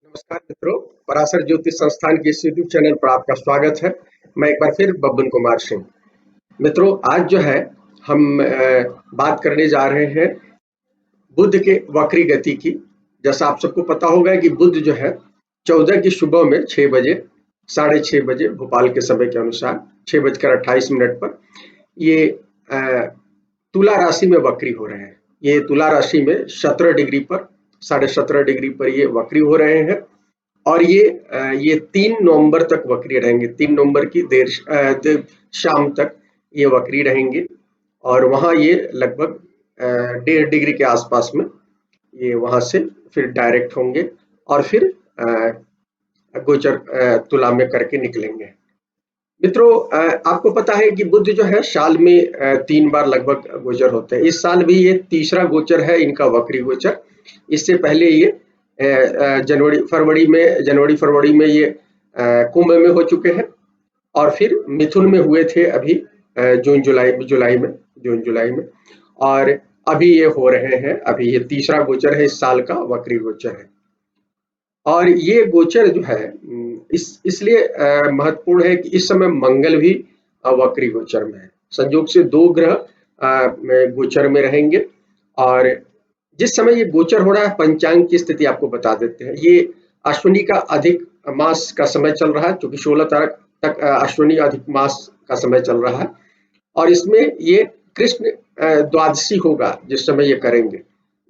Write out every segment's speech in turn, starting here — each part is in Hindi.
नमस्कार मित्रों, पराशर ज्योतिष संस्थान के इस यूट्यूब चैनल पर आपका स्वागत है। मैं एक बार फिर बब्बन कुमार सिंह। मित्रों, आज जो है हम बात करने जा रहे हैं बुध के वक्री गति की। जैसा आप सबको पता होगा कि बुध जो है 14 की सुबह में 6 बजे 6:30 बजे भोपाल के समय के अनुसार 6:28 पर ये तुला राशि में वक्री हो रहे हैं। ये तुला राशि में 17 डिग्री पर 17.5 डिग्री पर ये वक्री हो रहे हैं और ये 3 नवंबर तक वक्री रहेंगे। 3 नवंबर की देर शाम तक ये वक्री रहेंगे और वहाँ ये लगभग 1.5 डिग्री के आसपास में ये वहाँ से फिर डायरेक्ट होंगे और फिर गोचर तुला में करके निकलेंगे। मित्रों, आपको पता है कि बुध जो है साल में 3 बार लगभग गोचर होते हैं। इस साल भी ये तीसरा गोचर है इनका वक्री गोचर। इससे पहले ये जनवरी फरवरी में ये कुंभ में हो चुके हैं और फिर मिथुन में हुए थे अभी जून जुलाई में और अभी ये हो रहे हैं। अभी ये तीसरा गोचर है इस साल का, वक्री गोचर है। और ये गोचर जो है इसलिए महत्वपूर्ण है कि इस समय मंगल भी वक्री गोचर में है। संयोग से 2 ग्रह गोचर में रहेंगे और जिस समय ये गोचर हो रहा है, पंचांग की स्थिति आपको बता देते हैं। ये अश्विनी का अधिक मास का समय चल रहा है, क्योंकि 16 तारीख तक अश्विनी अधिक मास का समय चल रहा है और इसमें ये कृष्ण द्वादशी होगा जिस समय ये करेंगे।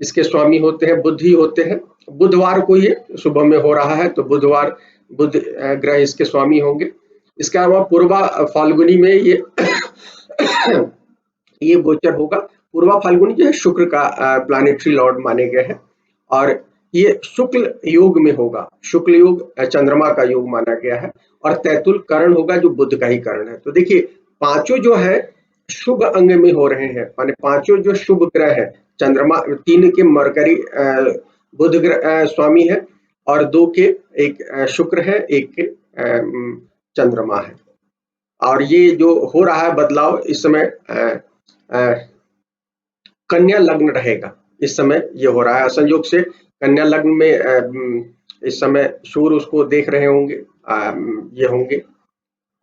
इसके स्वामी होते हैं बुध ही होते हैं। बुधवार को ये सुबह में हो रहा है, तो बुध ग्रह इसके स्वामी होंगे। इसके अलावा पूर्वा फाल्गुनी में ये ये गोचर होगा। पूर्वा फाल्गुनी जो है शुक्र का प्लैनेटरी लॉर्ड माने गए हैं और ये शुक्ल योग में होगा। शुक्ल योग चंद्रमा का योग माना गया है और तैतुल करण होगा जो बुध का ही करण है। तो देखिए, पांचों जो है शुभ अंग में हो रहे हैं, माने पांचों जो शुभ ग्रह है। चंद्रमा 3 के मरकरी बुध ग्रह स्वामी है और 2 के एक शुक्र है, 1 के चंद्रमा है। और ये जो हो रहा है बदलाव इस समय कन्या लग्न रहेगा। इस समय ये हो रहा है संयोग से कन्या लग्न में इस समय सूर्य उसको देख रहे होंगे, ये होंगे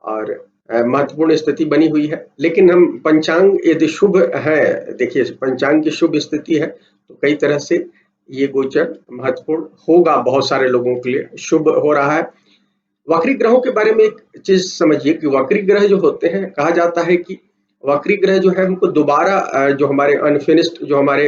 और महत्वपूर्ण स्थिति बनी हुई है। लेकिन हम पंचांग यदि शुभ है, देखिए पंचांग की शुभ स्थिति है तो कई तरह से ये गोचर महत्वपूर्ण होगा, बहुत सारे लोगों के लिए शुभ हो रहा है। वक्री ग्रहों के बारे में एक चीज समझिए कि वक्री ग्रह जो होते हैं, कहा जाता है कि वक्री ग्रह जो है हमको दोबारा जो हमारे अनफिनिश्ड जो हमारे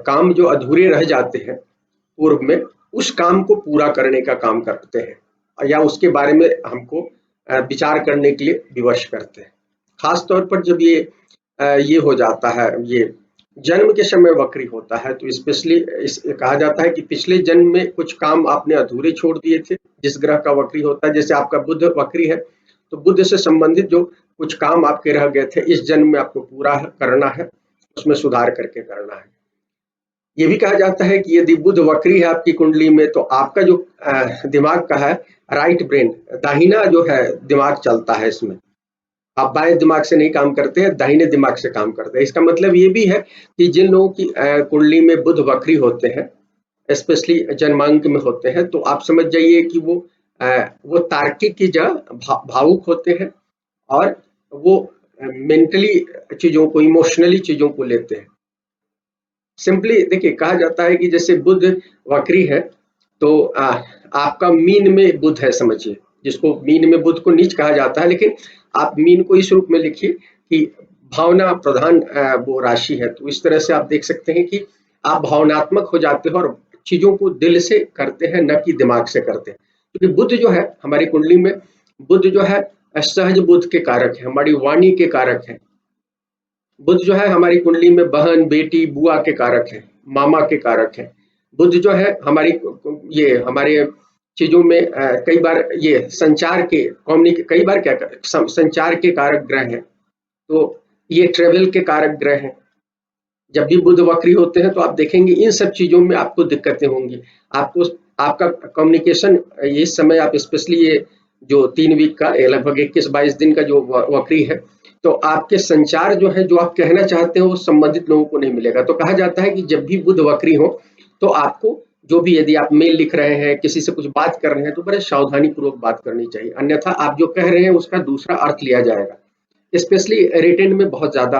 काम जो अधूरे रह जाते हैं पूर्व में, उस काम को पूरा करने का काम करते हैं या उसके बारे में हमको विचार करने के लिए विवश करते हैं। खास तौर पर जब ये हो जाता है, ये जन्म के समय वक्री होता है, तो स्पेशली कहा जाता है कि पिछले जन्म में कुछ काम आपने अधूरे छोड़ दिए थे जिस ग्रह का वक्री होता है। जैसे आपका बुध वक्री है तो बुध से संबंधित जो कुछ काम आपके रह गए थे इस जन्म में आपको पूरा करना है, उसमें सुधार करके करना है। ये भी कहा जाता है कि यदि बुध वक्री है आपकी कुंडली में तो आपका जो दिमाग का है, राइट ब्रेन, दाहिना जो है दिमाग चलता है इसमें। आप बाएं दिमाग से नहीं काम करते हैं, दाहिने दिमाग से काम करते हैं। इसका मतलब ये भी है कि जिन लोगों की कुंडली में बुध वक्री होते हैं, स्पेशली जन्मांक में होते हैं, तो आप समझ जाइए कि वो तार्किक की जगह भावुक होते हैं और वो मेंटली चीजों को, इमोशनली चीजों को लेते हैं। सिंपली देखिए, कहा जाता है कि जैसे बुध वक्री है तो आपका मीन में बुध है, समझिए, जिसको मीन में बुध को नीच कहा जाता है, लेकिन आप मीन को इस रूप में लिखिए कि भावना प्रधान वो राशि है। तो इस तरह से आप देख सकते हैं कि आप भावनात्मक हो जाते हो और चीजों को दिल से करते हैं, न कि दिमाग से करते हैं। क्योंकि बुध जो है हमारी कुंडली में, बुध जो है सहज बुध के कारक है, हमारी वाणी के कारक है। बुध जो है हमारी कुंडली में बहन, बेटी, बुआ के कारक है, मामा के कारक है। बुध जो है हमारी ये हमारे चीजों में कई बार ये संचार के कई बार क्या संचार के कारक ग्रह है, तो ये ट्रेवल के कारक ग्रह है। जब भी बुध वक्री होते हैं तो आप देखेंगे इन सब चीजों में आपको दिक्कतें होंगी। आपको आपका कम्युनिकेशन इस समय आप स्पेशली ये जो 3 वीक का लगभग 21-22 दिन का जो वक्री है, तो आपके संचार जो है, जो आप कहना चाहते हो वो संबंधित लोगों को नहीं मिलेगा। तो कहा जाता है कि जब भी बुध वक्री हो तो आपको जो भी यदि आप मेल लिख रहे हैं, किसी से कुछ बात कर रहे हैं, तो बड़े सावधानी पूर्वक बात करनी चाहिए, अन्यथा आप जो कह रहे हैं उसका दूसरा अर्थ लिया जाएगा। स्पेशली रिटेन में बहुत ज़्यादा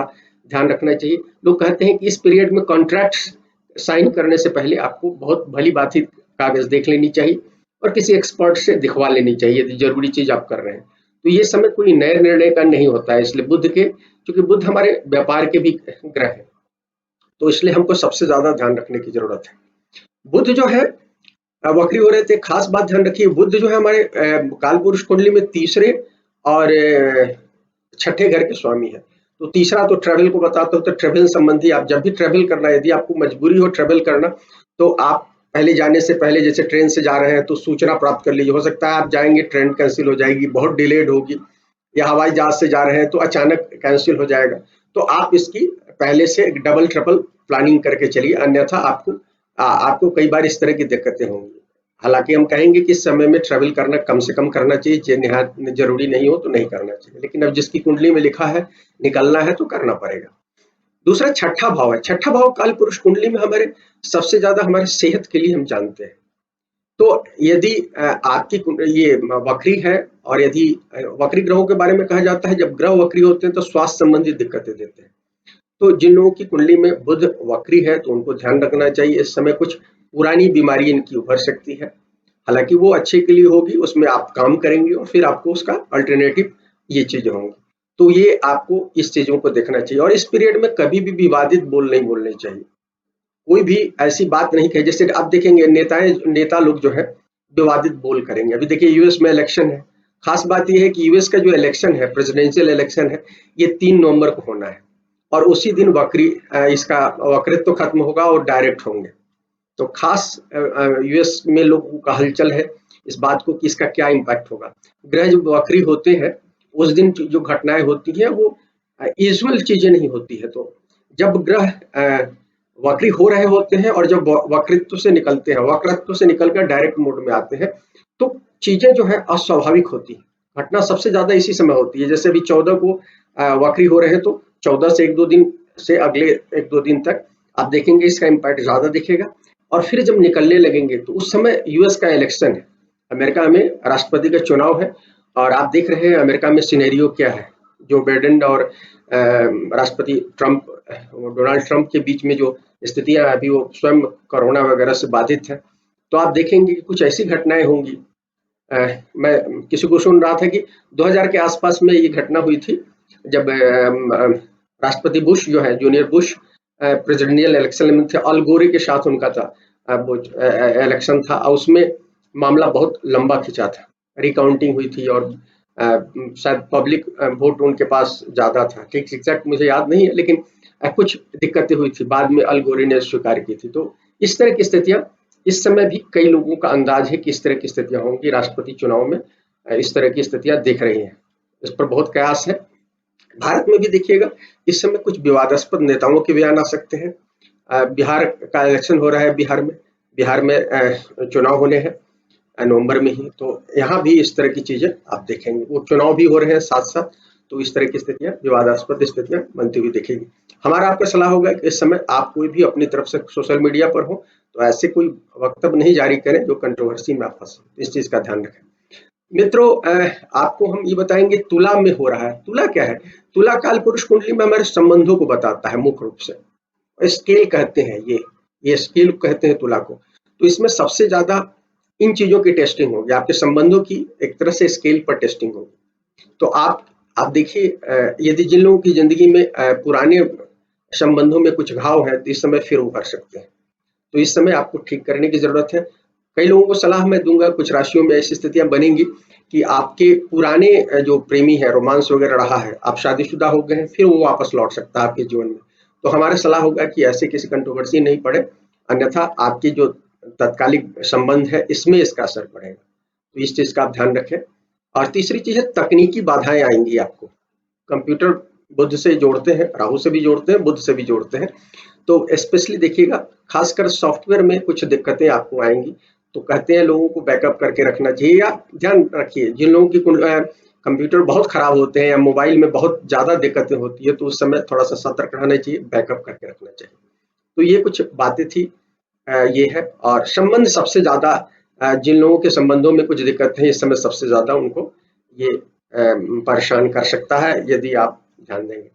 ध्यान रखना चाहिए। लोग कहते हैं कि इस पीरियड में कॉन्ट्रैक्ट्स साइन करने से पहले आपको बहुत भली भांति कागज़ देख लेनी चाहिए और किसी एक्सपर्ट से दिखवा लेनी चाहिए यदि ज़रूरी चीज़ आप कर रहे हैं। तो ये समय कोई नए निर्णय का नहीं होता है, इसलिए बुध के, क्योंकि बुध हमारे व्यापार के भी ग्रह हैं, तो इसलिए हमको सबसे ज़्यादा ध्यान रखने की ज़रूरत है। बुध जो है वक्री हो रहे थे, खास बात ध्यान रखिए, बुध जो है हमारे कालपुरुष कुंडली में तीसरे और छठे घर के स्वामी है। तो तीसरा तो ट्रैवल को बताता हूँ, तो ट्रैवल संबंधी आप जब भी ट्रैवल करना है, यदि आपको मजबूरी हो ट्रैवल करना, तो आप पहले जाने से पहले जैसे ट्रेन से जा रहे हैं तो सूचना प्राप्त कर लीजिए। हो सकता है आप जाएंगे ट्रेन कैंसिल हो जाएगी, बहुत डिलेड होगी, या हवाई जहाज से जा रहे हैं तो अचानक कैंसिल हो जाएगा। तो आप इसकी पहले से डबल ट्रिपल प्लानिंग करके चलिए, अन्यथा आपको कई बार इस तरह की दिक्कतें होंगी। हालांकि हम कहेंगे कि इस समय में ट्रैवल करना कम से कम करना चाहिए, निहायत जरूरी नहीं हो तो नहीं करना चाहिए, लेकिन अब जिसकी कुंडली में लिखा है निकलना है तो करना पड़ेगा। दूसरा छठा भाव है। छठा भाव काल पुरुष कुंडली में हमारे सबसे ज्यादा हमारे सेहत के लिए हम जानते हैं। तो यदि आपकी ये वक्री है, और यदि वक्री ग्रहों के बारे में कहा जाता है, जब ग्रह वक्री होते हैं तो स्वास्थ्य संबंधी दिक्कतें देते हैं। तो जिन लोगों की कुंडली में बुध वक्री है तो उनको ध्यान रखना चाहिए, इस समय कुछ पुरानी बीमारी इनकी उभर सकती है। हालांकि वो अच्छे के लिए होगी, उसमें आप काम करेंगे और फिर आपको उसका अल्टरनेटिव ये चीजें होंगी। तो ये आपको इस चीजों को देखना चाहिए, और इस पीरियड में कभी भी विवादित बोल नहीं बोलने चाहिए। कोई भी ऐसी बात नहीं कहे, जैसे आप देखेंगे नेता लोग जो है विवादित बोल करेंगे। अभी देखिए यूएस में इलेक्शन है, खास बात यह है कि यूएस का जो इलेक्शन है, प्रेसिडेंशियल इलेक्शन है, ये 3 नवंबर को होना है, और उसी दिन इसका वक्रित्व खत्म होगा और डायरेक्ट होंगे। तो खास यूएस में लोगों का हलचल है इस बात को कि इसका क्या इम्पैक्ट होगा। ग्रह जब वक्री होते हैं उस दिन जो घटनाएं होती हैं वो यूजुअल चीजें नहीं होती है। तो जब ग्रह वक्री हो रहे होते हैं और जब वक्रित्व से निकलते हैं, वक्रत्व से निकलकर डायरेक्ट मोड में आते हैं, तो चीजें जो है अस्वाभाविक होती है। घटना सबसे ज्यादा इसी समय होती है। जैसे अभी 14 को वक्री हो रहे हैं, तो 14 से 1-2 दिन से अगले 1-2 दिन तक आप देखेंगे इसका इम्पैक्ट ज्यादा दिखेगा। और फिर जब निकलने लगेंगे तो उस समय यूएस का इलेक्शन है, अमेरिका में राष्ट्रपति का चुनाव है, और आप देख रहे हैं अमेरिका में सिनेरियो क्या है। जो बाइडेन और राष्ट्रपति ट्रंप, डोनाल्ड ट्रंप के बीच में जो स्थितियां अभी, वो स्वयं कोरोना वगैरह से बाधित है। तो आप देखेंगे कि कुछ ऐसी घटनाएं होंगी। मैं किसी को सुन रहा था कि 2000 के आसपास में ये घटना हुई थी, जब राष्ट्रपति बुश जो है, जूनियर बुश, प्रेसिडेंशियल इलेक्शन में थे, अल गोरे के साथ उनका था वो इलेक्शन था, और उसमें मामला बहुत लंबा खिंचा था, रिकाउंटिंग हुई थी, और शायद पब्लिक वोट उनके पास ज्यादा था। ठीक एग्जैक्ट मुझे याद नहीं है, लेकिन कुछ दिक्कतें हुई थी, बाद में अल गोरे ने स्वीकार की थी। तो इस तरह की स्थितियां इस समय भी कई लोगों का अंदाज है कि इस तरह की स्थितियां होंगी राष्ट्रपति चुनाव में। इस तरह की स्थितियां दिख रही हैं, इस पर बहुत कयास है। भारत में भी देखिएगा इस समय कुछ विवादास्पद नेताओं के बयान आ सकते हैं। बिहार का इलेक्शन हो रहा है, बिहार में चुनाव होने हैं नवंबर में ही, तो यहाँ भी इस तरह की चीजें आप देखेंगे। वो चुनाव भी हो रहे हैं साथ साथ, तो इस तरह की स्थितियां, विवादास्पद स्थितियां बनती हुई दिखेगी। हमारा आपका सलाह होगा कि इस समय आप कोई भी अपनी तरफ से सोशल मीडिया पर हो तो ऐसे कोई वक्तव्य नहीं जारी करें जो कंट्रोवर्सी में आप फंसे। इस चीज का ध्यान रखें। मित्रों, आपको हम ये बताएंगे तुला में हो रहा है। तुला क्या है? तुला काल पुरुष कुंडली में हमारे संबंधों को बताता है मुख्य रूप से। स्केल कहते हैं ये स्केल कहते हैं तुला को। तो इसमें सबसे ज्यादा इन चीजों की टेस्टिंग होगी, आपके संबंधों की एक तरह से स्केल पर टेस्टिंग होगी। तो आप देखिए, यदि जिन लोगों की जिंदगी में पुराने संबंधों में कुछ घाव है तो इस समय फिर उभर सकते हैं। तो इस समय आपको ठीक करने की जरूरत है। कई लोगों को सलाह मैं दूंगा, कुछ राशियों में ऐसी स्थितियां बनेंगी कि आपके पुराने जो प्रेमी है, रोमांस वगैरह रहा है, आप शादीशुदा हो गए हैं, फिर वो वापस लौट सकता है आपके जीवन में। तो हमारा सलाह होगा कि ऐसे किसी कंट्रोवर्सी नहीं पड़े, अन्यथा आपकी जो तत्कालिक संबंध है इसमें इसका असर पड़ेगा। तो इस चीज का आप ध्यान रखें। और तीसरी चीज है, तकनीकी बाधाएं आएंगी आपको। कंप्यूटर बुध से जोड़ते हैं, राहु से भी जोड़ते हैं, बुध से भी जोड़ते हैं। तो स्पेशली देखिएगा, खासकर सॉफ्टवेयर में कुछ दिक्कतें आपको आएंगी। तो कहते हैं लोगों को बैकअप करके रखना चाहिए, या ध्यान रखिए जिन लोगों की कंप्यूटर बहुत खराब होते हैं या मोबाइल में बहुत ज्यादा दिक्कतें होती है, तो उस समय थोड़ा सा सतर्क रहना चाहिए, बैकअप करके रखना चाहिए। तो ये कुछ बातें थी ये है। और संबंध सबसे ज्यादा जिन लोगों के संबंधों में कुछ दिक्कत है इस समय सबसे ज्यादा उनको ये परेशान कर सकता है, यदि आप ध्यान देंगे।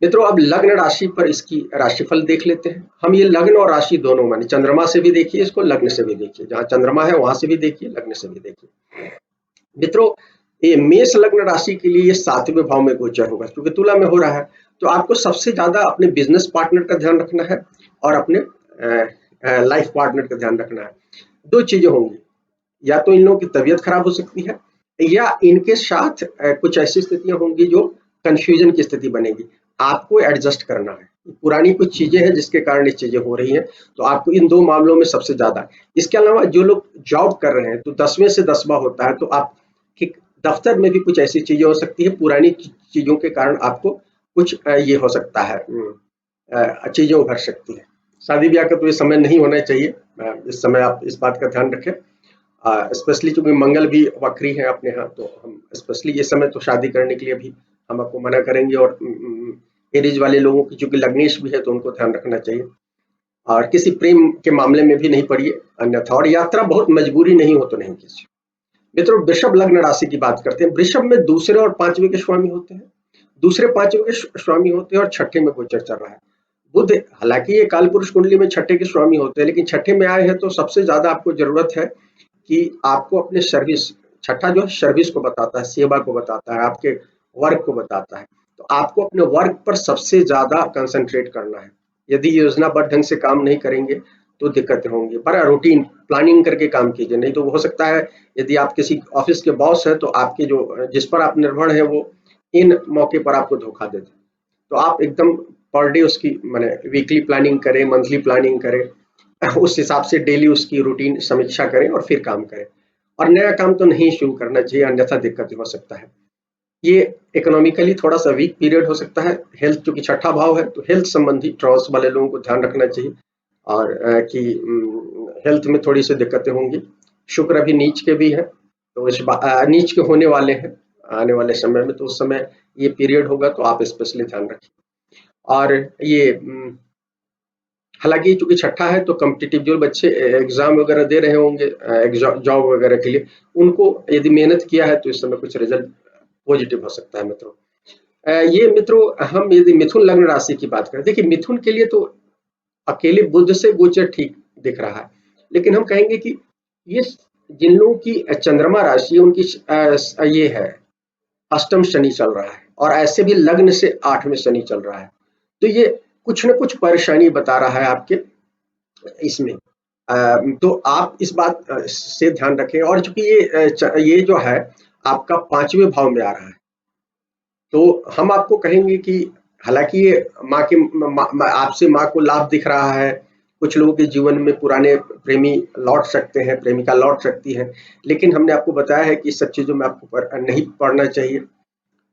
मित्रों, अब लग्न राशि पर इसकी राशिफल देख लेते हैं। हम ये लग्न और राशि दोनों माने, चंद्रमा से भी देखिए इसको, लग्न से भी देखिए, जहां चंद्रमा है वहां से भी देखिए, लग्न से भी देखिए। मित्रों, ये मेष लग्न राशि के लिए ये 7वें भाव में गोचर होगा, क्योंकि तुला में हो रहा है। तो आपको सबसे ज्यादा अपने बिजनेस पार्टनर का ध्यान रखना है और अपने लाइफ पार्टनर का ध्यान रखना है। दो चीजें होंगी, या तो इन लोगों की तबीयत खराब हो सकती है, या इनके साथ कुछ ऐसी स्थितियां होंगी जो कंफ्यूजन की स्थिति बनेगी। आपको एडजस्ट करना है, पुरानी कुछ चीजें हैं जिसके कारण ये चीजें हो रही हैं, तो आपको इन दो मामलों में सबसे ज्यादा। इसके अलावा जो लोग जॉब कर रहे हैं तो 10वें से 10वां होता है, तो आप दफ्तर में भी कुछ ऐसी चीजें हो सकती है, पुरानी चीजों के कारण आपको कुछ ये हो सकता है, चीजें उभर सकती है। शादी ब्याह का तो ये समय नहीं होना चाहिए, इस समय आप इस बात का ध्यान रखें। स्पेशली चूंकि मंगल भी वक्री है अपने यहाँ, तो हम स्पेशली ये समय तो शादी करने के लिए भी हम आपको मना करेंगे। और एरीज वाले लोगों की चूंकि लग्नेश भी है तो उनको ध्यान रखना चाहिए, और किसी प्रेम के मामले में भी नहीं पड़िए अन्यथा, और यात्रा बहुत मजबूरी नहीं हो तो नहीं किसी। मित्रों, वृषभ लग्न राशि की बात करते हैं। वृषभ में दूसरे और 5वें के स्वामी होते हैं, दूसरे 5वें के स्वामी होते हैं, और छठे में गोचर चल रहा है बुध। हालांकि ये काल पुरुष कुंडली में छठे के स्वामी होते हैं, लेकिन छठे में आए हैं तो सबसे ज्यादा आपको जरूरत है कि आपको अपने सर्विस, छठा जो है सर्विस को बताता है, सेवा को बताता है, आपके वर्क को बताता है। तो आपको अपने वर्क पर सबसे ज्यादा कंसंट्रेट करना है। यदि योजनाबद्ध ढंग से काम नहीं करेंगे तो दिक्कतें होंगी। बड़ा रूटीन प्लानिंग करके काम कीजिए, नहीं तो हो सकता है यदि आप किसी ऑफिस के बॉस हैं तो आपके जो जिस पर आप निर्भर है वो इन मौके पर आपको धोखा दे दे। तो आप एकदम पर डे उसकी माने वीकली प्लानिंग करें, मंथली प्लानिंग करें, उस हिसाब से डेली उसकी रूटीन समीक्षा करें और फिर काम करें। और नया काम तो नहीं शुरू करना चाहिए, अन्यथा दिक्कत हो सकता है। ये इकोनॉमिकली थोड़ा सा वीक पीरियड हो सकता है। हेल्थ चूंकि छठा भाव है तो हेल्थ संबंधी ट्रॉस वाले लोगों को ध्यान रखना चाहिए, और कि हेल्थ में थोड़ी सी दिक्कतें होंगी। शुक्र अभी नीच के भी है, तो नीच के होने वाले हैं आने वाले समय में, तो उस समय ये पीरियड होगा तो आप स्पेशली ध्यान रखिए। और ये हालांकि चूंकि छठा है तो कॉम्पिटिटिव जो बच्चे एग्जाम वगैरह दे रहे होंगे, जॉब वगैरह के लिए, उनको यदि मेहनत किया है तो इस समय कुछ रिजल्ट पॉजिटिव हो सकता है। मित्रों, ये मित्रों हम यदि मिथुन लग्न राशि की बात करें, देखिए मिथुन के लिए तो अकेले बुध से गोचर ठीक दिख रहा है, लेकिन हम कहेंगे कि ये जिन लोगों की चंद्रमा राशि है उनकी ये है अष्टम शनि चल रहा है, और ऐसे भी लग्न से 8वें शनि चल रहा है, तो ये कुछ न कुछ परेशानी बता रहा है आपके इसमें। तो आप इस बात से ध्यान रखें। और चूंकि ये जो है आपका 5वें भाव में आ रहा है, तो हम आपको कहेंगे कि हालांकि ये माँ के आपसे माँ को लाभ दिख रहा है, कुछ लोगों के जीवन में पुराने प्रेमी लौट सकते हैं, प्रेमिका लौट सकती है, लेकिन हमने आपको बताया है कि इस सब चीजों में आपको नहीं पड़ना चाहिए।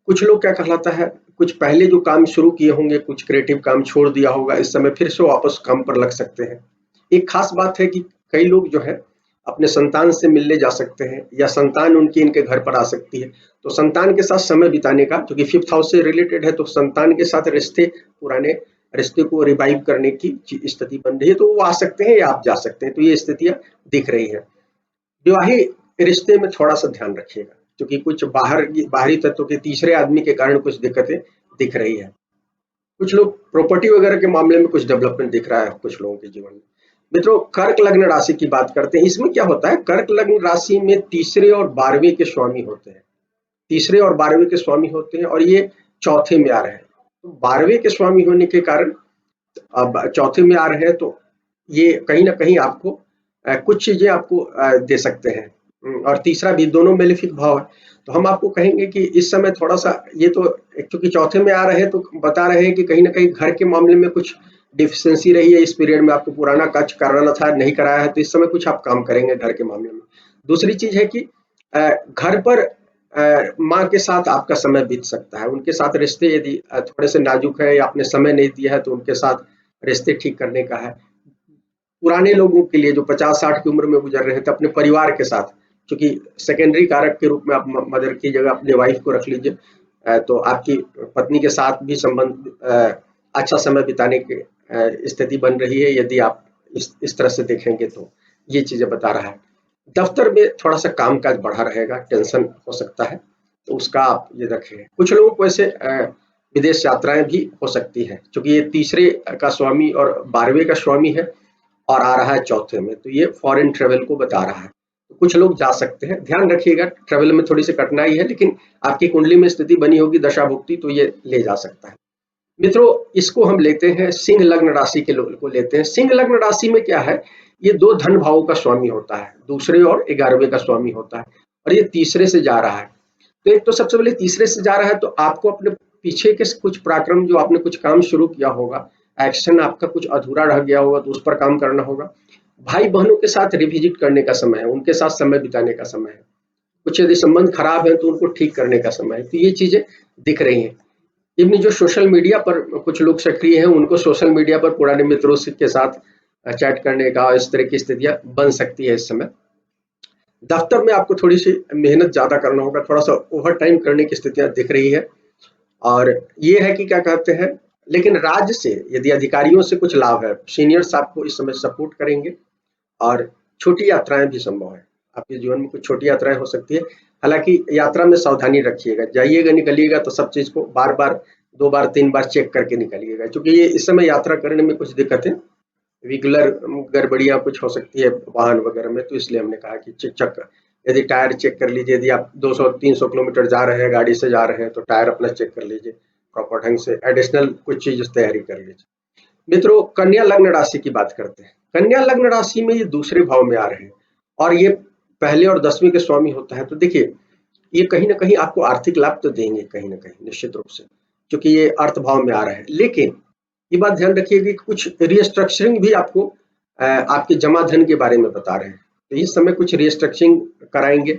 कुछ लोग क्या कहलाता है, कुछ पहले जो काम शुरू किए होंगे, कुछ क्रिएटिव काम छोड़ दिया होगा, इस समय फिर से वापस काम पर लग सकते हैं। एक खास बात है कि कई लोग जो है अपने संतान से मिलने जा सकते हैं, या संतान उनकी इनके घर पर आ सकती है, तो संतान के साथ समय बिताने का, क्योंकि 5th हाउस से रिलेटेड है, तो संतान के साथ रिश्ते, पुराने रिश्ते को रिवाइव करने की स्थिति बन रही है, तो वो आ सकते हैं या आप जा सकते हैं, तो ये स्थितियां दिख रही है। विवाहित रिश्ते में थोड़ा सा ध्यान रखिएगा, क्योंकि कुछ बाहरी तत्वों के तीसरे आदमी के कारण कुछ दिक्कतें दिख रही है। कुछ लोग प्रॉपर्टी वगैरह के मामले में कुछ डेवलपमेंट दिख रहा है कुछ लोगों के जीवन में। मित्रों, कर्क लग्न राशि की बात करते हैं। इसमें क्या होता है, कर्क लग्न राशि में तीसरे और 12वें के स्वामी होते हैं, तीसरे और 12वें के स्वामी होते हैं, और ये चौथे में आ रहे हैं। तो 12वें के स्वामी होने के कारण अब चौथे में आ रहे हैं, तो ये कहीं ना कहीं आपको कुछ चीजें आपको दे सकते हैं। और तीसरा भी, दोनों मेलेफिक भाव है, तो हम आपको कहेंगे कि इस समय थोड़ा सा ये तो क्योंकि चौथे में आ रहे हैं तो बता रहे हैं कि कहीं ना कहीं घर के मामले में कुछ डिफिशियंसी रही है, इस पीरियड में आपको पुराना काज कराना था नहीं कराया है, तो इस समय कुछ आप काम करेंगे घर के मामले में। दूसरी चीज है कि घर पर माँ के साथ आपका समय बीत सकता है, उनके साथ रिश्ते यदि थोड़े से नाजुक है या आपने समय नहीं दिया है तो उनके साथ रिश्ते ठीक करने का है। पुराने लोगों के लिए जो 50-60 की उम्र में गुजर रहे थे, अपने परिवार के साथ, क्योंकि सेकेंडरी कारक के रूप में आप मदर की जगह अपने वाइफ को रख लीजिए, तो आपकी पत्नी के साथ भी संबंध अच्छा समय बिताने की स्थिति बन रही है, यदि आप इस तरह से देखेंगे तो ये चीजें बता रहा है। दफ्तर में थोड़ा सा कामकाज बढ़ा रहेगा, टेंशन हो सकता है, तो उसका आप ये रखें। कुछ लोगों को ऐसे विदेश यात्राएं भी हो सकती है, क्योंकि ये तीसरे का स्वामी और 12वें का स्वामी है और आ रहा है चौथे में, तो ये फॉरेन ट्रेवल को बता रहा है। तो कुछ लोग जा सकते हैं, ध्यान रखिएगा ट्रेवल में थोड़ी सी कठिनाई है, लेकिन आपकी कुंडली में स्थिति बनी होगी दशा भुक्ति, तो ये ले जा सकता है। मित्रों, इसको हम लेते हैं सिंह लग्न राशि के लोग को लेते हैं। सिंह लग्न राशि में क्या है, ये 2 धन भावों का स्वामी होता है, दूसरे और 11वें का स्वामी होता है, और ये तीसरे से जा रहा है। तो एक तो सबसे पहले तीसरे से जा रहा है, तो आपको अपने पीछे के कुछ पराक्रम, जो आपने कुछ काम शुरू किया होगा, एक्शन आपका कुछ अधूरा रह गया होगा, तो उस पर काम करना होगा। भाई बहनों के साथ रिविजिट करने का समय है, उनके साथ समय बिताने का समय है। कुछ यदि संबंध खराब है तो उनको ठीक करने का समय है। तो ये चीजें दिख रही हैं। इवन जो सोशल मीडिया पर कुछ लोग सक्रिय हैं, उनको सोशल मीडिया पर पुराने मित्रों के साथ चैट करने का, इस तरह की स्थितियां बन सकती है इस समय। दफ्तर में आपको थोड़ी सी मेहनत ज्यादा करना होगा, थोड़ा सा ओवर टाइम करने की स्थितियां दिख रही है। और ये है कि क्या कहते हैं, लेकिन राज्य से यदि अधिकारियों से कुछ लाभ है, सीनियर्स आपको इस समय सपोर्ट करेंगे, और छोटी यात्राएं भी संभव है। आपके जीवन में कुछ छोटी यात्राएं हो सकती है। हालांकि यात्रा में सावधानी रखिएगा, जाइएगा निकलिएगा तो सब चीज को बार बार 2 बार 3 बार चेक करके निकलिएगा, क्योंकि ये इस समय यात्रा करने में कुछ दिक्कतें, रेगुलर गड़बड़ियां कुछ हो सकती है वाहन वगैरह में। तो इसलिए हमने कहा कि चेक, यदि टायर चेक कर लीजिए, यदि आप 200-300 किलोमीटर जा रहे हैं, गाड़ी से जा रहे हैं, तो टायर अपना चेक कर लीजिए प्रॉपर ढंग से, एडिशनल कुछ चीज तैयारी कर लीजिए। मित्रों, कन्या लग्न राशि की बात करते हैं। कन्या लग्न राशि में ये दूसरे भाव में आ रहे हैं, और ये पहले और 10वीं के स्वामी होता है। तो देखिए, ये कहीं ना कहीं आपको आर्थिक लाभ तो देंगे कहीं ना कहीं, निश्चित रूप से, क्योंकि ये अर्थ भाव में आ रहा है। लेकिन ये बात ध्यान रखिए कि कुछ रिस्ट्रक्चरिंग भी आपको आपके जमा धन के बारे में बता रहे हैं। तो इस समय कुछ रिस्ट्रक्चरिंग कराएंगे,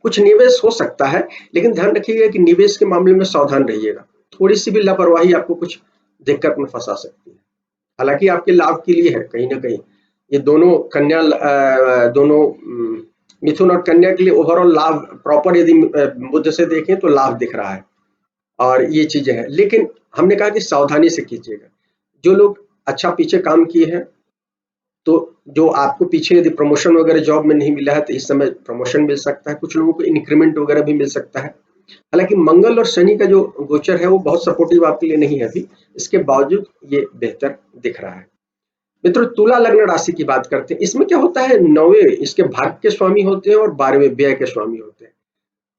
कुछ निवेश हो सकता है, लेकिन ध्यान रखिएगा कि निवेश के मामले में सावधान रहिएगा। थोड़ी सी भी लापरवाही आपको कुछ दिक्कत में फंसा सकती है। हालांकि आपके लाभ के लिए है कहीं ना कहीं, ये दोनों दोनों मिथुन और कन्या के लिए ओवरऑल लाभ प्रॉपर यदि बुद्ध से देखें तो लाभ दिख रहा है, और ये चीजें हैं। लेकिन हमने कहा कि सावधानी से कीजिएगा। जो लोग अच्छा पीछे काम किए हैं, तो जो आपको पीछे यदि प्रमोशन वगैरह जॉब में नहीं मिला है, तो इस समय प्रमोशन मिल सकता है। कुछ लोगों को इंक्रीमेंट वगैरह भी मिल सकता है। हालांकि मंगल और शनि का जो गोचर है वो बहुत सपोर्टिव आपके लिए नहीं है अभी, इसके बावजूद ये बेहतर दिख रहा है। मित्रों, तुला लग्न राशि की बात करते हैं। इसमें क्या होता है, 9वें इसके भाग्य के स्वामी होते हैं और 12वें व्यय के स्वामी होते हैं।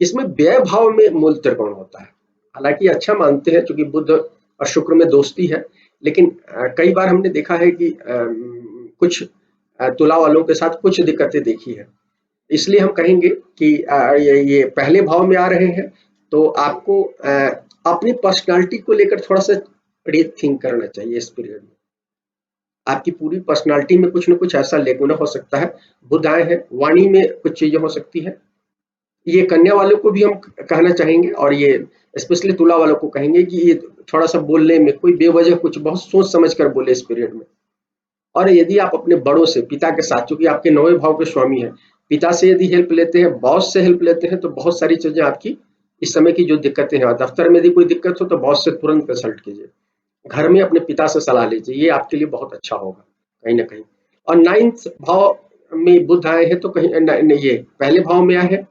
इसमें व्यय भाव में मूल त्रिकोण होता है। हालांकि अच्छा मानते हैं, क्योंकि बुध और शुक्र में दोस्ती है, लेकिन कई बार हमने देखा है कि कुछ तुला वालों के साथ कुछ दिक्कतें देखी है। इसलिए हम कहेंगे कि ये पहले भाव में आ रहे हैं, तो आपको अपनी पर्सनालिटी को लेकर थोड़ा सा रीथिंक करना चाहिए इस पीरियड में। आपकी पूरी पर्सनालिटी में कुछ न कुछ ऐसा लेगुना हो सकता है। बुध आए हैं, वाणी में कुछ चीजें हो सकती है। ये कन्या वालों को भी हम कहना चाहेंगे, और ये स्पेशली तुला वालों को कहेंगे कि ये थोड़ा सा बोलने में कोई बेवजह कुछ बहुत सोच समझ कर बोले इस पीरियड में। और यदि आप अपने बड़ों से, पिता के साथ, चूंकि आपके 9वें भाव के स्वामी हैं, पिता से यदि हेल्प लेते हैं, बॉस से हेल्प लेते हैं, तो बहुत सारी चीजें आपकी इस समय की जो दिक्कतें हैं, दफ्तर में यदि कोई दिक्कत हो तो बॉस से तुरंत कंसल्ट कीजिए। घर में अपने पिता से सलाह लीजिए, ये आपके लिए बहुत अच्छा होगा कहीं ना कहीं। और 9th भाव में बुध आए हैं, तो कहीं ये पहले भाव में आए हैं,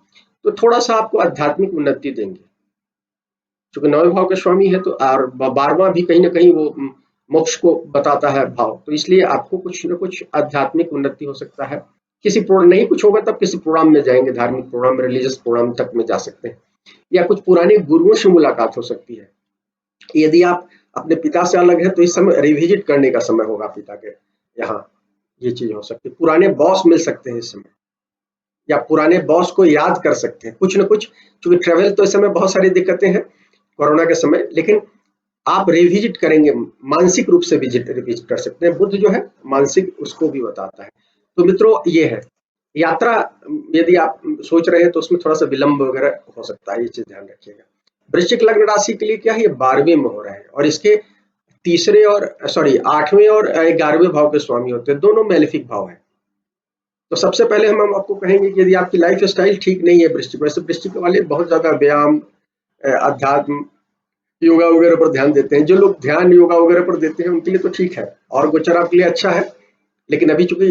तो थोड़ा सा आपको आध्यात्मिक उन्नति देंगे। क्योंकि 9वें भाव के स्वामी है, तो और 12वां भी कहीं ना कहीं वो मोक्ष को बताता है भाव, तो इसलिए आपको कुछ न कुछ आध्यात्मिक उन्नति हो सकता है। किसी प्रोग्राम नहीं कुछ होगा तब किसी प्रोग्राम में जाएंगे, धार्मिक प्रोग्राम, रिलीजियस प्रोग्राम तक में जा सकते हैं, या कुछ पुराने गुरुओं से मुलाकात हो सकती है। यदि आप अपने पिता से अलग है, तो इस समय रिविजिट करने का समय होगा पिता के यहाँ, ये चीज हो सकती है। पुराने बॉस मिल सकते हैं इस समय, या पुराने बॉस को याद कर सकते हैं कुछ न कुछ, क्योंकि ट्रेवल तो इस समय बहुत सारी दिक्कतें हैं कोरोना के समय, लेकिन आप रिविजिट करेंगे, मानसिक रूप से रिविजिट कर सकते हैं। बुध जो है मानसिक उसको भी बताता है। तो मित्रों, ये है यात्रा, यदि आप सोच रहे हैं तो उसमें थोड़ा सा विलंब वगैरह हो सकता है, ये चीज ध्यान रखिएगा। वृश्चिक लग्न राशि के लिए क्या है, ये 12वें में हो रहा है, और इसके तीसरे और 8वें और 11वें भाव के स्वामी होते हैं, दोनों मेलेफिक भाव है। तो सबसे पहले हम आपको कहेंगे कि यदि आपकी लाइफ स्टाइल ठीक नहीं है वृश्चिक, वैसे वृश्चिक वाले बहुत ज्यादा व्यायाम, अध्यात्म, योगा वगैरह पर ध्यान देते हैं। जो लोग ध्यान योगा वगैरह पर देते हैं उनके लिए तो ठीक है, और गोचर आपके लिए अच्छा है। लेकिन अभी चूंकि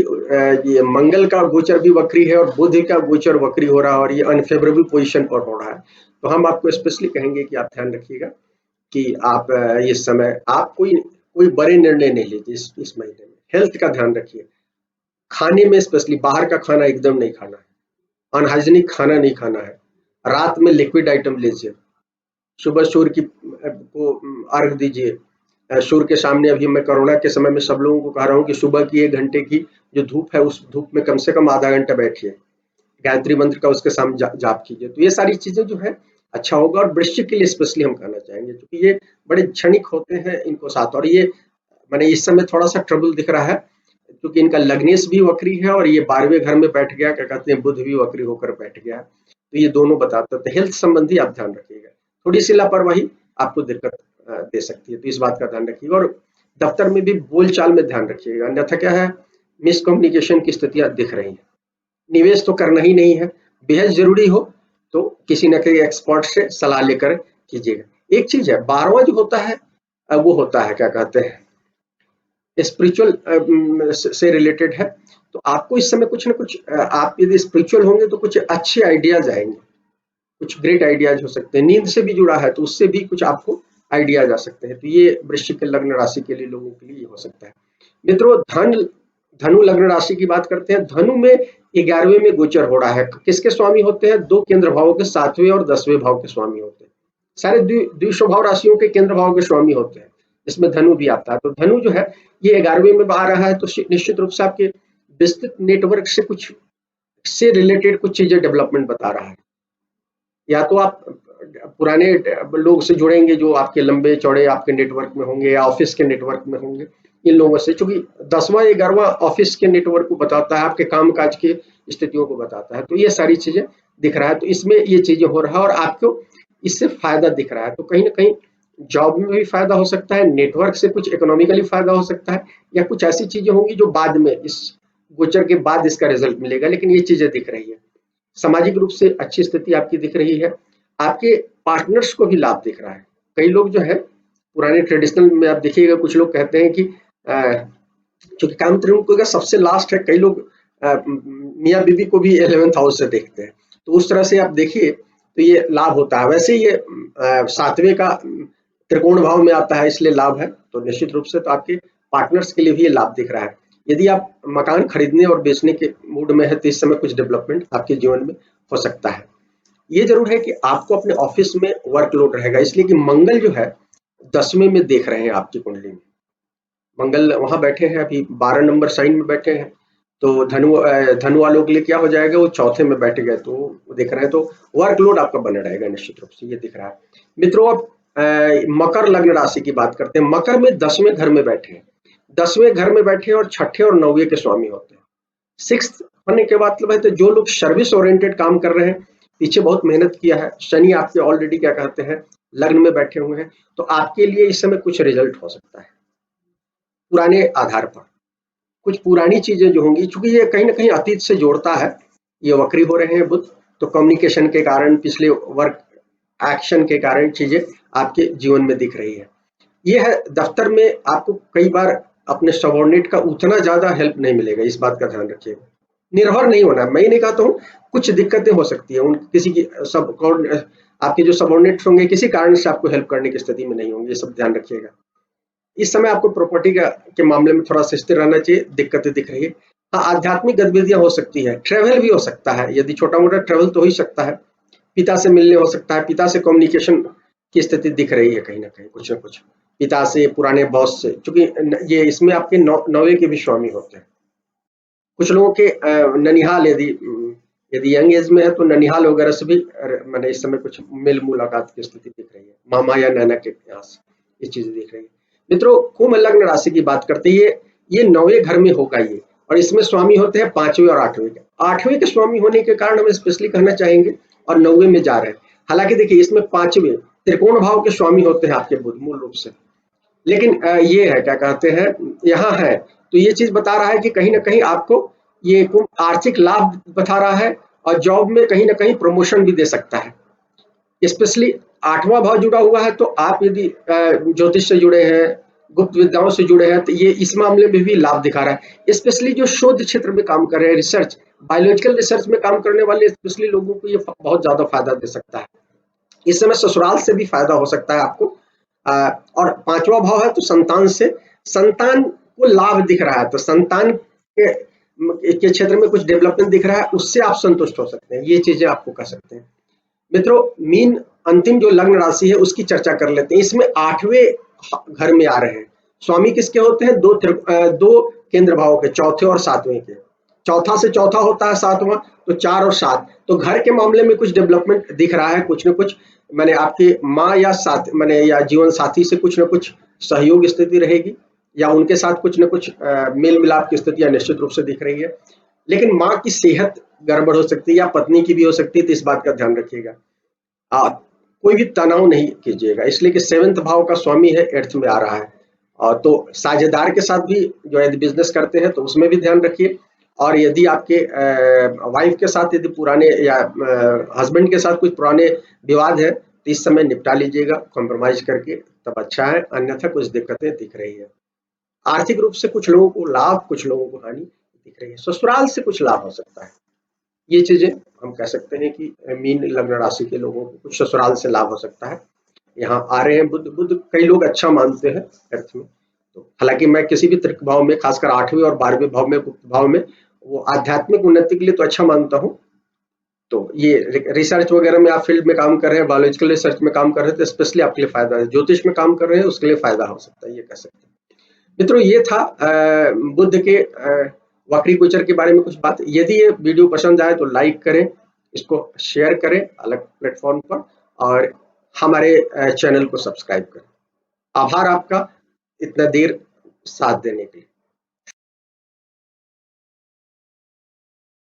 ये मंगल का गोचर भी वक्री है और बुध का गोचर वक्री हो रहा है और ये अनफेवरेबल पोजीशन पर हो रहा है, तो हम आपको स्पेशली कहेंगे कि आप ध्यान रखिएगा कि आप इस समय आप कोई कोई बड़े निर्णय नहीं लीजिए इस महीने में। हेल्थ का ध्यान रखिए, खाने में स्पेशली बाहर का खाना एकदम नहीं खाना है, अनहाइजीनिक खाना नहीं खाना है, रात में लिक्विड आइटम लीजिए, सुबह सूर्य की को अर्घ दीजिए। सूर्य के सामने अभी मैं कोरोना के समय में सब लोगों को कह रहा हूँ कि सुबह की 1 घंटे की जो धूप है उस धूप में कम से कम आधा घंटा बैठिए, गायत्री मंत्र का उसके सामने जाप कीजिए। तो ये सारी चीजें जो है अच्छा होगा। और वृश्चिक के लिए स्पेशली हम कहना चाहेंगे क्योंकि ये बड़े क्षणिक होते हैं इनको साथ, और ये मैंने इस समय थोड़ा सा ट्रबल दिख रहा है क्योंकि इनका लग्नेश भी वक्री है और ये 12वें घर में बैठ गया, क्या कहते हैं, बुध भी वक्री होकर बैठ गया, तो ये दोनों बताते हैं। हेल्थ संबंधी आप ध्यान रखिएगा, थोड़ी सी लापरवाही आपको दिक्कत दे सकती है, तो इस बात का ध्यान रखिएगा। और दफ्तर में भी बोलचाल में ध्यान रखिएगा, अन्यथा क्या है, मिसकम्युनिकेशन की स्थितियां दिख रही हैं। निवेश तो करना ही नहीं है, बेहद जरूरी हो तो किसी न किसी एक्सपर्ट से सलाह लेकर कीजिएगा। एक चीज है, 12वां जो होता है वो होता है क्या कहते हैं, स्पिरिचुअल से रिलेटेड है। तो आपको इस समय कुछ ना कुछ आप यदि स्पिरिचुअल होंगे तो कुछ अच्छे आइडियाज आएंगे, कुछ ग्रेट आइडियाज हो सकते हैं। नींद से भी जुड़ा है तो उससे भी कुछ आपको आइडियाज आ सकते हैं। तो ये वृश्चिक के लग्न राशि के लिए लोगों के लिए हो सकता है। मित्रों, धनु लग्न राशि की बात करते हैं। धनु में 11वें में गोचर हो रहा है। किसके स्वामी होते हैं? 2 केंद्र भावों के, 7वें और 10वें भाव के स्वामी होते हैं। सारे द्विस्वभाव राशियों के केंद्र भाव के स्वामी होते हैं, इसमें धनु भी आता है। तो धनु जो है ये 11वें में आ रहा है, तो निश्चित रूप से आपके विस्तृत नेटवर्क से कुछ से रिलेटेड कुछ चीजें डेवलपमेंट बता रहा है। या तो आप पुराने लोग से जुड़ेंगे जो आपके लंबे चौड़े आपके नेटवर्क में होंगे या ऑफिस के नेटवर्क में होंगे, इन लोगों से, चूंकि 10वां 11वां ऑफिस के नेटवर्क को बताता है, आपके कामकाज की स्थितियों को बताता है। तो ये सारी चीजें दिख रहा है, तो इसमें ये चीजें हो रहा है और आपको इससे फायदा दिख रहा है। तो कहीं ना कहीं जॉब में भी फायदा हो सकता है, नेटवर्क से कुछ इकोनॉमिकली फायदा हो सकता है, या कुछ ऐसी चीजें होंगी जो बाद में इस गोचर के बाद इसका रिजल्ट मिलेगा, लेकिन ये चीजें दिख रही है। सामाजिक रूप से अच्छी स्थिति आपकी दिख रही है। आपके पार्टनर्स को भी लाभ दिख रहा है। कई लोग जो है पुराने ट्रेडिशनल में आप देखिएगा, कुछ लोग कहते हैं कि चूंकि काम त्रिकोण का सबसे लास्ट है, कई लोग मियाँ बीवी को भी 11th हाउस से देखते हैं, तो उस तरह से आप देखिए तो ये लाभ होता है। वैसे ये 7वें का त्रिकोण भाव में आता है, इसलिए लाभ है। तो निश्चित रूप से तो आपके पार्टनर्स के लिए भी ये लाभ दिख रहा है। यदि आप मकान खरीदने और बेचने के मूड में है तो इस समय कुछ डेवलपमेंट आपके जीवन में हो सकता है। ये जरूर है कि आपको अपने ऑफिस में वर्कलोड रहेगा, इसलिए कि मंगल जो है 10वें में देख रहे हैं आपकी कुंडली में। मंगल वहां बैठे हैं, अभी 12 नंबर साइन में बैठे हैं। तो धनु वालों के लिए क्या हो जाएगा, वो चौथे में बैठ गए, तो वो देख रहे हैं, तो वर्कलोड आपका बना रहेगा निश्चित रूप से, ये दिख रहा है। मित्रों, अब मकर लग्न राशि की बात करते हैं। मकर में 10वें घर में बैठे हैं, 10वें घर में बैठे और 6ठे और 9वें के स्वामी होते हैं। 6th होने के मतलब है तो जो लोग सर्विस ओरिएंटेड काम कर रहे हैं, पीछे बहुत मेहनत किया है, शनि आपके ऑलरेडी क्या कहते हैं लग्न में बैठे हुए हैं, तो आपके लिए इस समय कुछ रिजल्ट हो सकता है पुराने आधार पर। कुछ पुरानी चीजें जो होंगी, चूंकि ये कहीं ना कहीं अतीत से जोड़ता है, ये वक्री हो रहे हैं बुध, तो कम्युनिकेशन के कारण, पिछले वर्क एक्शन के कारण चीजें आपके जीवन में दिख रही है। ये है दफ्तर में आपको कई बार अपने सबॉर्डिनेट का उतना ज्यादा हेल्प नहीं मिलेगा, इस बात का ध्यान रखिएगा। निर्भर नहीं होना, मैं ये नहीं कहता हूँ, कुछ दिक्कतें हो सकती है, उन किसी की सब आपके जो सबॉर्डिनेट्स होंगे किसी कारण से आपको हेल्प करने की स्थिति में नहीं होंगे, ये सब ध्यान रखिएगा। इस समय आपको प्रॉपर्टी के मामले में थोड़ा सा स्थिर रहना चाहिए, दिक्कतें दिख रही है। हाँ, आध्यात्मिक गतिविधियां हो सकती है, ट्रेवल भी हो सकता है, यदि छोटा मोटा ट्रेवल तो हो ही सकता है, पिता से मिलने हो सकता है, पिता से कम्युनिकेशन की स्थिति दिख रही है कहीं ना कहीं, कुछ ना कुछ पिता से, पुराने बॉस से, क्योंकि ये इसमें आपके 9वें के भी स्वामी होते हैं। कुछ लोगों के ननिहाल, यदि यंग एज में है तो ननिहाल वगैरह से भी मैंने इस समय कुछ मिल मुलाकात की स्थिति दिख रही है, मामा या नाना के यहाँ से ये चीजें दिख रही है। मित्रों, कुंभ लग्न राशि की बात करते हैं, ये 9वें घर में होगा ये, और इसमें स्वामी होते हैं 5वें और 8वें के। 8वें के स्वामी होने के कारण हम स्पेशली कहना चाहेंगे, और 9वें में जा रहे हैं। हालांकि देखिए इसमें 5वें त्रिकोण भाव के स्वामी होते हैं आपके बुध मूल रूप से, लेकिन ये है क्या कहते हैं यहाँ है, तो ये चीज बता रहा है कि कहीं ना कहीं आपको ये आर्थिक लाभ बता रहा है, और जॉब में कहीं ना कहीं प्रमोशन भी दे सकता है। स्पेशली 8वां भाव जुड़ा हुआ है, तो आप यदि ज्योतिष से जुड़े हैं गुप्त विद्याओं से जुड़े हैं, तो ये इस मामले में भी लाभ दिखा रहा है। स्पेशली जो शोध क्षेत्र में काम कर रहे हैं, रिसर्च, बायोलॉजिकल रिसर्च में काम करने वाले स्पेशली लोगों को ये बहुत ज्यादा फायदा दे सकता है। इस समय ससुराल से भी फायदा हो सकता है आपको। और पांचवा भाव है तो संतान से, संतान को लाभ दिख रहा है, तो संतान के क्षेत्र में कुछ डेवलपमेंट दिख रहा है, उससे आप संतुष्ट हो सकते हैं। ये चीजें आपको कर सकते हैं। मित्रों, मीन अंतिम जो लग्न राशि है उसकी चर्चा कर लेते हैं। इसमें 8वें घर में आ रहे हैं। स्वामी किसके होते हैं? दो केंद्र भावों के, चौथे और सातवें के। चौथा से चौथा होता है सातवां, तो 4 और 7, तो घर के मामले में कुछ डेवलपमेंट दिख रहा है, कुछ न कुछ। मैंने आपकी माँ या साथ मैंने या जीवन साथी से कुछ न कुछ सहयोग स्थिति रहेगी, या उनके साथ कुछ न कुछ मेल मिलाप की स्थितियां निश्चित रूप से दिख रही है। लेकिन माँ की सेहत गड़बड़ हो सकती है, या पत्नी की भी हो सकती है, तो इस बात का ध्यान रखिएगा। कोई भी तनाव नहीं कीजिएगा, इसलिए कि 7th भाव का स्वामी है, 8th में आ रहा है। तो साझेदार के साथ भी जो यदि बिजनेस करते हैं तो उसमें भी ध्यान रखिए। और यदि आपके वाइफ के साथ यदि पुराने, या हस्बैंड के साथ कुछ पुराने विवाद है, तो इस समय निपटा लीजिएगा कॉम्प्रोमाइज करके, तब अच्छा है। अन्यथा कुछ दिक्कतें दिख रही है। आर्थिक रूप से कुछ लोगों को लाभ, कुछ लोगों को हानि दिख रही है। ससुराल से कुछ लाभ हो सकता है। ये चीजें हम कह सकते हैं कि मीन लग्न राशि के लोगों को कुछ ससुराल से लाभ हो सकता है। यहाँ आ रहे हैं बुध, बुध कई लोग अच्छा मानते हैं अर्थ में। तो हालांकि मैं किसी भी त्रिक भाव में, खासकर 8वें और 12वें भाव में, गुप्त भाव में, वो आध्यात्मिक उन्नति के लिए तो अच्छा मानता हूँ। तो ये रिसर्च वगैरह में आप फील्ड में काम कर रहे हैं, बायोलॉजिकल रिसर्च में काम कर रहे हैं, तो स्पेशली आपके लिए फायदा है। ज्योतिष में काम कर रहे हैं, उसके लिए फायदा हो सकता है, ये कह सकते हैं। मित्रों, ये था बुध के वक्री गोचर के बारे में कुछ बात। यदि ये वीडियो पसंद आए तो लाइक करें, इसको शेयर करें अलग प्लेटफॉर्म पर, और हमारे चैनल को सब्सक्राइब करें। आभार आपका इतना देर साथ देने के लिए।